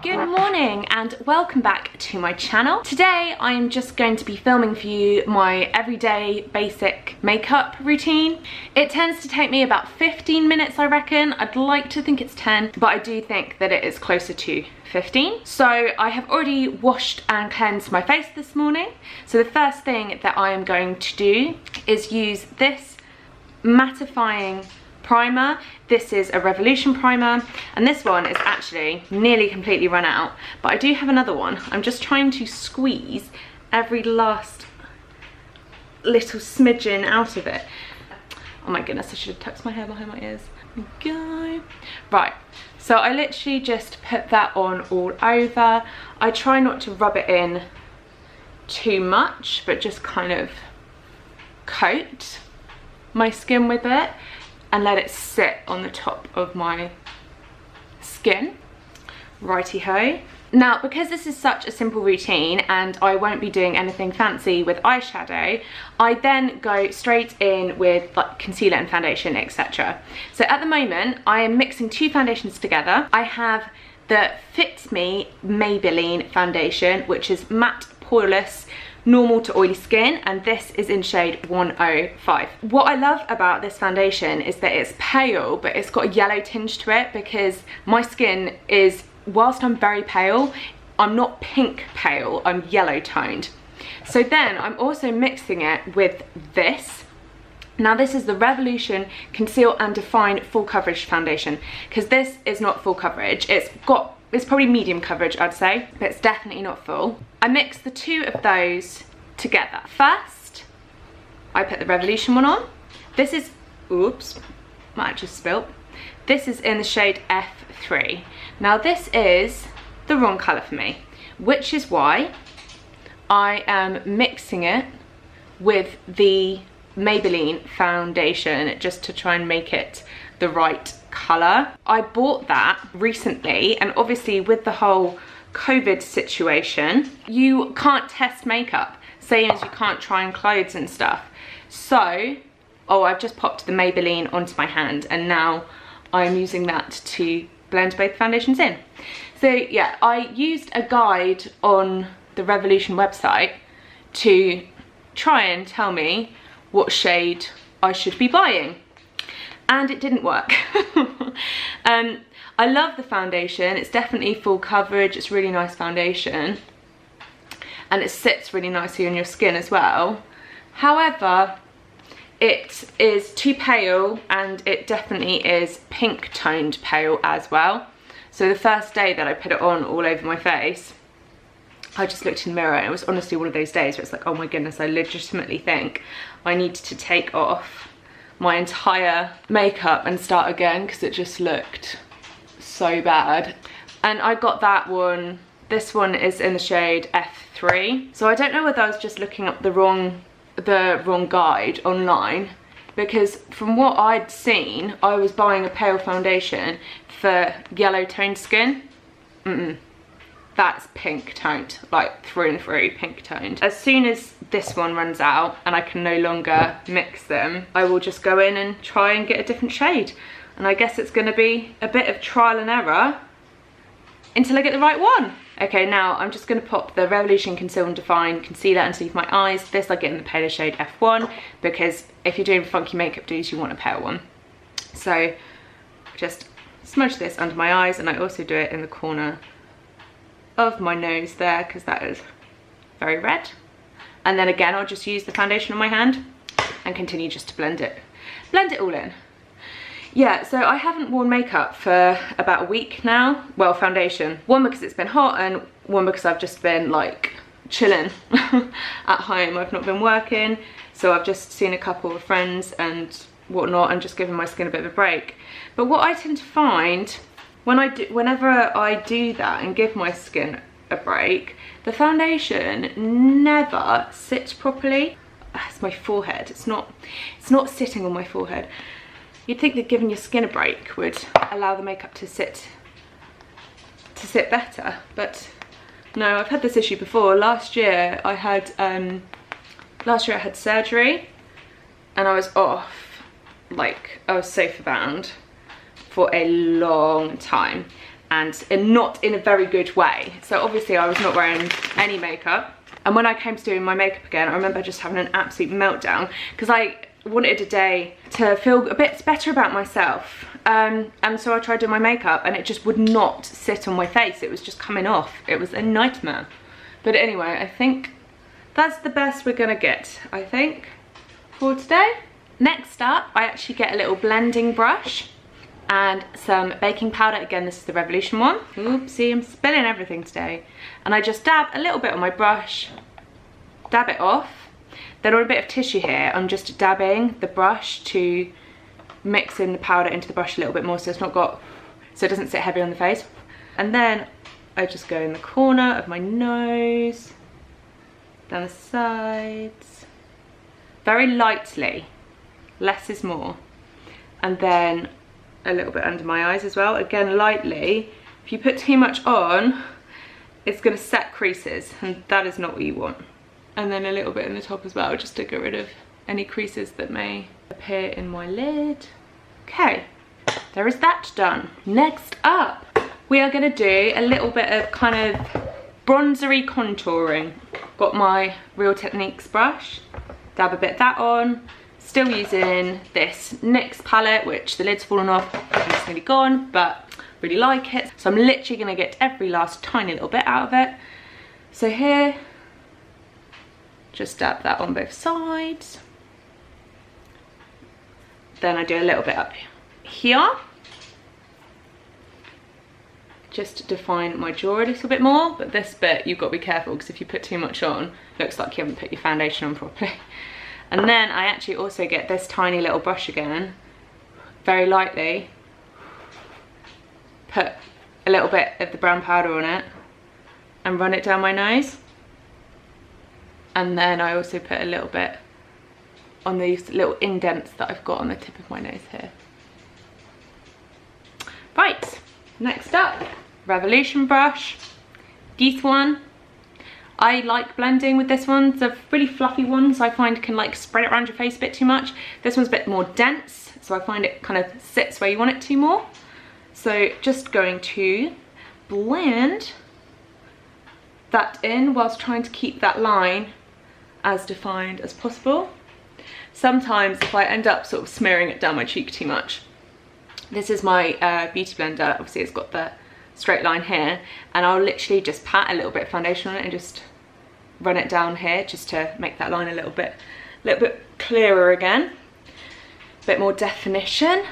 Good morning and welcome back to my channel. Today I am just going to be filming for you my everyday basic makeup routine. It tends to take me about 15 minutes, I reckon. I'd like to think it's 10, but I do think that it is closer to 15. So I have already washed and cleansed my face this morning. So the first thing that I am going to do is use this Mattifying Primer. This is a Revolution primer, and this one is actually nearly completely run out, but I do have another one. I'm just trying to squeeze every last little smidgen out of it. Oh my goodness, I should have tucked my hair behind my ears. There we go. Right, so I literally just put that on all over. I try not to rub it in too much, but just kind of coat my skin with it and let it sit on the top of my skin. Righty-ho. Now, because this is such a simple routine and I won't be doing anything fancy with eyeshadow, I then go straight in with like concealer and foundation, etc. So at the moment, I am mixing two foundations together. I have the Fit Me Maybelline foundation, which is matte poreless, normal to oily skin, and this is in shade 105. What I love about this foundation is that it's pale, but it's got a yellow tinge to it, because my skin is, whilst I'm very pale, I'm not pink pale, I'm yellow toned. So then I'm also mixing it with this. Now this is the Revolution Conceal and Define Full Coverage Foundation, because this is not full coverage. It's probably medium coverage, I'd say, but it's definitely not full. I mix the two of those together. First, I put the Revolution one on. This is, oops, might have just spilt. This is in the shade F3. Now this is the wrong colour for me, which is why I am mixing it with the Maybelline foundation just to try and make it the right colour. I bought that recently, and obviously with the whole COVID situation, you can't test makeup, same as you can't try on clothes and stuff. So, oh, I've just popped the Maybelline onto my hand, and now I'm using that to blend both foundations in. So yeah, I used a guide on the Revolution website to try and tell me what shade I should be buying, and it didn't work. I love the foundation. It's definitely full coverage. It's really nice foundation, and it sits really nicely on your skin as well. However, it is too pale, and it definitely is pink toned pale as well. So the first day that I put it on all over my face, I just looked in the mirror, and it was honestly one of those days where it's like, oh my goodness, I legitimately think I need to take off my entire makeup and start again, because it just looked so bad. And I got that one. This one is in the shade F3. So I don't know whether I was just looking up the wrong guide online, because from what I'd seen, I was buying a pale foundation for yellow toned skin. That's pink toned, like through and through pink toned. As soon as this one runs out and I can no longer mix them, I will just go in and try and get a different shade. And I guess it's gonna be a bit of trial and error until I get the right one. Okay, now I'm just gonna pop the Revolution Conceal and Define Concealer underneath my eyes. This I get in the paler shade F1, because if you're doing funky makeup do's, you want a pale one. So just smudge this under my eyes, and I also do it in the corner of my nose there, because that is very red. And then again, I'll just use the foundation on my hand and continue just to blend it all in. Yeah, so I haven't worn makeup for about a week now. Well, foundation. One, because it's been hot, and one, because I've just been like chilling at home. I've not been working, so I've just seen a couple of friends and whatnot, and just given my skin a bit of a break. But what I tend to find whenever I do that and give my skin a break, the foundation never sits properly. It's my forehead. It's not sitting on my forehead. You'd think that giving your skin a break would allow the makeup to sit better, but no, I've had this issue before. Last year I had surgery, and I was off like I was sofa bound for a long time, and not in a very good way. So obviously I was not wearing any makeup. And when I came to doing my makeup again, I remember just having an absolute meltdown because I wanted a day to feel a bit better about myself. And so I tried doing my makeup and it just would not sit on my face. It was just coming off. It was a nightmare. But anyway, I think that's the best we're gonna get, I think, for today. Next up, I actually get a little blending brush and some baking powder. Again, this is the Revolution one. Oopsie, I'm spilling everything today. And I just dab a little bit on my brush, dab it off. Then on a bit of tissue here, I'm just dabbing the brush to mix in the powder into the brush a little bit more so it doesn't sit heavy on the face. And then I just go in the corner of my nose, down the sides, very lightly, less is more. And then a little bit under my eyes as well, again lightly. If you put too much on, it's gonna set creases, and that is not what you want. And then a little bit in the top as well, just to get rid of any creases that may appear in my lid. Okay, there is that done. Next up, we are gonna do a little bit of kind of bronzery contouring. Got my Real Techniques brush, dab a bit of that on. Still using this NYX palette, which the lid's fallen off, it's nearly gone, but really like it. So I'm literally gonna get every last tiny little bit out of it. So here, just dab that on both sides. Then I do a little bit up here. Just to define my jaw a little bit more, but this bit you've got to be careful because if you put too much on, it looks like you haven't put your foundation on properly. And then I actually also get this tiny little brush again, very lightly, put a little bit of the brown powder on it and run it down my nose. And then I also put a little bit on these little indents that I've got on the tip of my nose here. Right, next up, Revolution brush. This one, I like blending with this one. It's a really fluffy one, so I find can like spread it around your face a bit too much. This one's a bit more dense, so I find it kind of sits where you want it to more. So just going to blend that in whilst trying to keep that line as defined as possible. Sometimes if I end up sort of smearing it down my cheek too much, this is my beauty blender, obviously it's got the straight line here, and I'll literally just pat a little bit of foundation on it and just run it down here just to make that line a little bit clearer again, a bit more definition.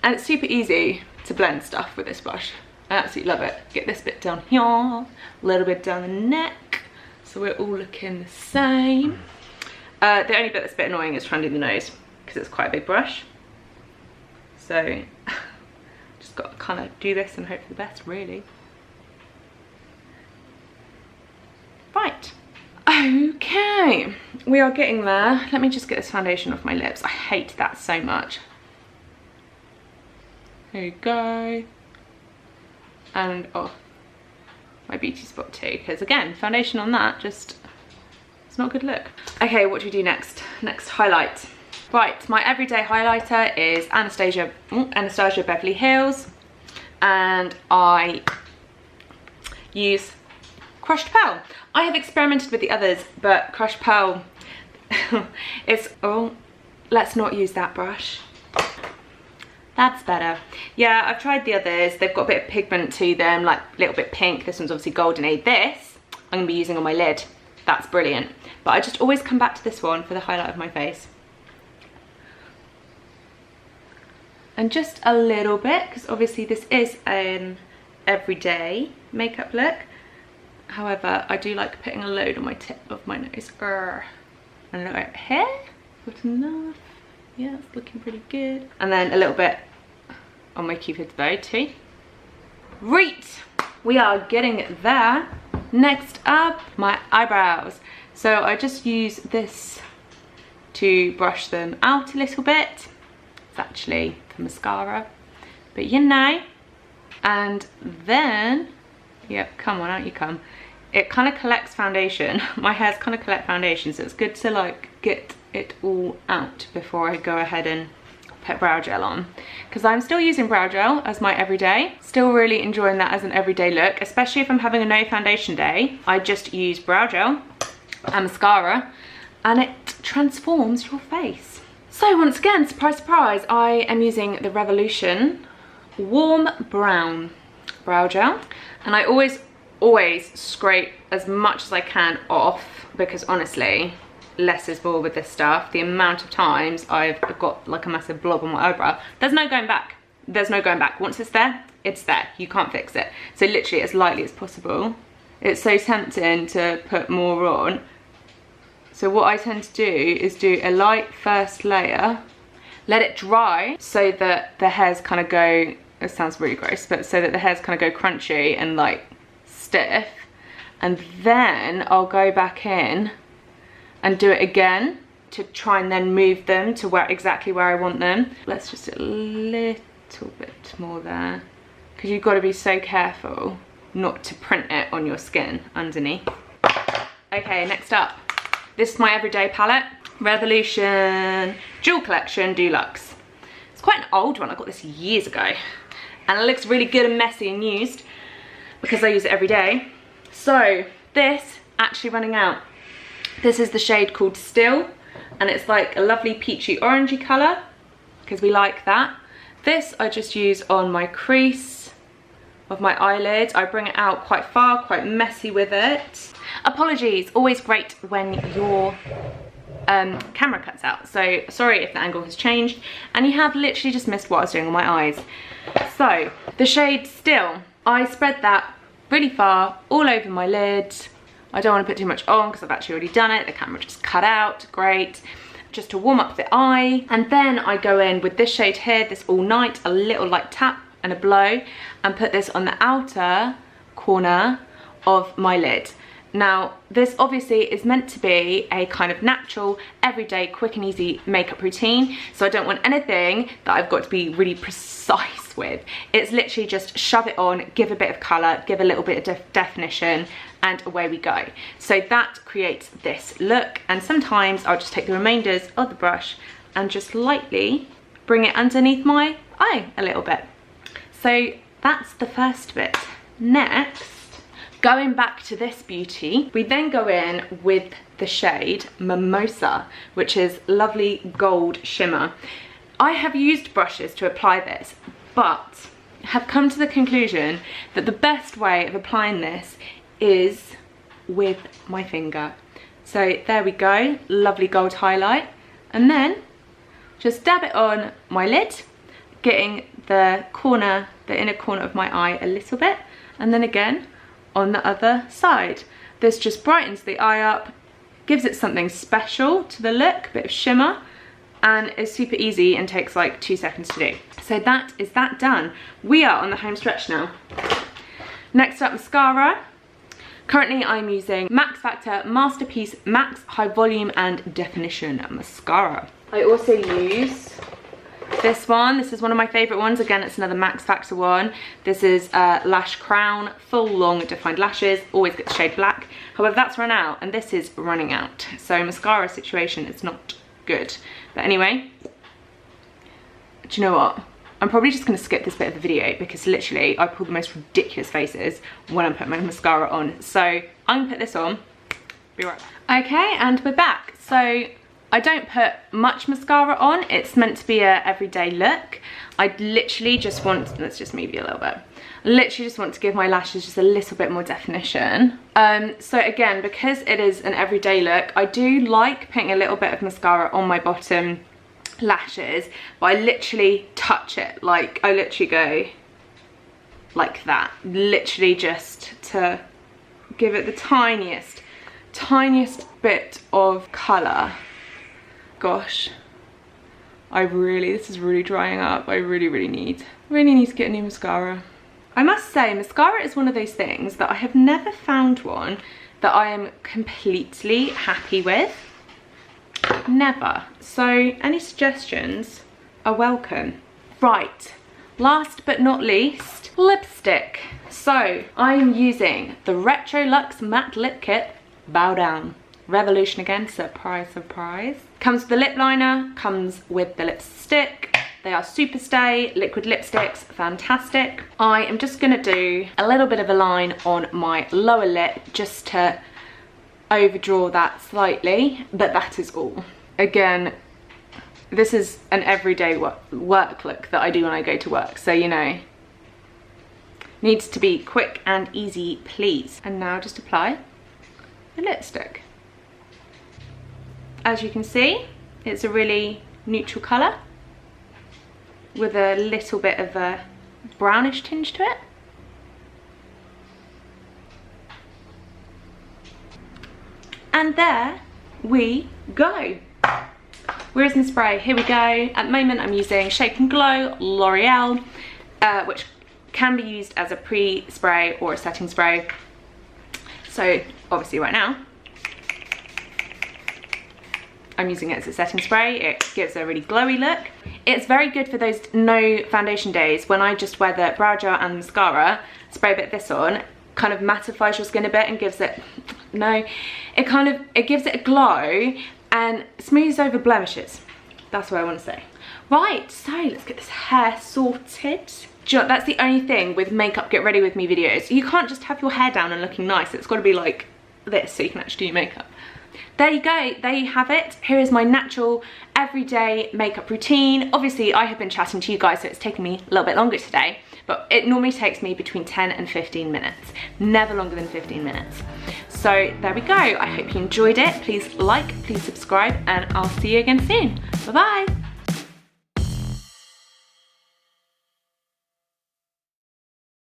And it's super easy to blend stuff with this brush. I absolutely love it. Get this bit down here, a little bit down the neck, so we're all looking the same. The only bit that's a bit annoying is trying to do the nose because it's quite a big brush. So just got to kind of do this and hope for the best, really. Right, okay, we are getting there. Let me just get this foundation off my lips. I hate that so much. There you go. And off my beauty spot too, because again, foundation on that, just, it's not a good look. Okay, what do we do next? Next highlight. Right, my everyday highlighter is Anastasia Beverly Hills, and I use Crushed Pearl. I have experimented with the others, but Crushed Pearl is, oh, let's not use that brush. That's better. Yeah, I've tried the others. They've got a bit of pigment to them, like a little bit pink. This one's obviously golden. This I'm gonna be using on my lid. That's brilliant. But I just always come back to this one for the highlight of my face. And just a little bit, because obviously this is an everyday makeup look. However, I do like putting a load on my tip of my nose. And a little bit here. Good enough. Yeah, it's looking pretty good. And then a little bit on my cupid's bow too. Right, we are getting there. Next up, my eyebrows. So I just use this to brush them out a little bit. It's actually for mascara, but you know. And then, yep, come on, out you come. It kind of collects foundation. My hairs kind of collect foundation, so it's good to like get it all out before I go ahead and put brow gel on, because I'm still using brow gel as my everyday. Still really enjoying that as an everyday look, especially if I'm having a no foundation day. I just use brow gel and mascara and it transforms your face. So once again, surprise surprise, I am using the Revolution Warm Brown brow gel, and I always scrape as much as I can off, because honestly less is more with this stuff. The amount of times I've got like a massive blob on my eyebrow, there's no going back. There's no going back. Once it's there, it's there. You can't fix it. So literally as lightly as possible. It's so tempting to put more on. So what I tend to do is do a light first layer, let it dry so that the hairs kind of go, it sounds really gross, but so that the hairs kind of go crunchy and like stiff, and then I'll go back in and do it again to try and then move them to exactly where I want them. Let's just do a little bit more there, because you've got to be so careful not to print it on your skin underneath. Okay, next up, this is my everyday palette, Revolution Jewel Collection Deluxe. It's quite an old one, I got this years ago, and it looks really good and messy and used because I use it every day. So this actually running out. This is the shade called Still, and it's like a lovely peachy orangey colour, because we like that. This I just use on my crease of my eyelid. I bring it out quite far, quite messy with it. Apologies, always great when your camera cuts out, so sorry if the angle has changed and you have literally just missed what I was doing on my eyes. So the shade Still, I spread that really far all over my lid. I don't want to put too much on because I've actually already done it. The camera just cut out, great. Just to warm up the eye. And then I go in with this shade here, this All Night, a little light tap and a blow, and put this on the outer corner of my lid. Now, this obviously is meant to be a kind of natural, everyday, quick and easy makeup routine, so I don't want anything that I've got to be really precise with. It's literally just shove it on, give a bit of colour, give a little bit of definition, and away we go. So that creates this look, and sometimes I'll just take the remainders of the brush and just lightly bring it underneath my eye a little bit. So that's the first bit. Next, going back to this beauty, we then go in with the shade Mimosa, which is lovely gold shimmer. I have used brushes to apply this, but have come to the conclusion that the best way of applying this is with my finger. So there we go, lovely gold highlight, and then just dab it on my lid, getting the inner corner of my eye a little bit, and then again on the other side. This just brightens the eye up, gives it something special to the look, a bit of shimmer, and is super easy and takes like 2 seconds to do. So that is that done. We are on the home stretch now. Next up, mascara. Currently I'm using Max Factor Masterpiece Max High Volume and Definition Mascara. I also use this one. This is one of my favourite ones. Again, it's another Max Factor one. This is Lash Crown, full long defined lashes. Always get the shade black. However, that's run out and this is running out. So mascara situation is not good. But anyway, do you know what? I'm probably just going to skip this bit of the video because literally I pull the most ridiculous faces when I put my mascara on. So I'm going to put this on. Be right back. Okay, and we're back. So I don't put much mascara on. It's meant to be a everyday look. I literally just want, let's just move you a little bit. I literally just want to give my lashes just a little bit more definition. So again, because it is an everyday look, I do like putting a little bit of mascara on my bottom lashes, but I literally touch it. Like, I literally go like that. Literally just to give it the tiniest bit of colour. Gosh, this is really drying up. I really need to get a new mascara. I must say, mascara is one of those things that I have never found one that I am completely happy with. Never. So any suggestions are welcome. Right, last but not least, lipstick. So I'm using the Retro Luxe Matte Lip Kit Bow Down. Revolution again, surprise, surprise. Comes with the lip liner, comes with the lipstick. They are Super Stay liquid lipsticks, fantastic. I am just gonna do a little bit of a line on my lower lip just to overdraw that slightly, but that is all. Again, this is an everyday work look that I do when I go to work, so you know, needs to be quick and easy, please. And now just apply the lipstick. As you can see, it's a really neutral colour with a little bit of a brownish tinge to it. And there we go. Where is my spray? Here we go. At the moment I'm using Shape and Glow L'Oreal, which can be used as a pre-spray or a setting spray. So obviously right now I'm using it as a setting spray. It gives a really glowy look. It's very good for those no foundation days when I just wear the brow gel and mascara, spray a bit of this on, kind of mattifies your skin a bit and gives it, it gives it a glow and smooths over blemishes. That's what I want to say. Right, so let's get this hair sorted. That's the only thing with makeup get ready with me videos. You can't just have your hair down and looking nice. It's got to be like this so you can actually do makeup. There you go, there you have it. Here is my natural everyday makeup routine. Obviously I have been chatting to you guys, so it's taken me a little bit longer today, but it normally takes me between 10 and 15 minutes, never longer than 15 minutes. So there we go. I hope you enjoyed it. Please like, please subscribe, and I'll see you again soon. Bye bye.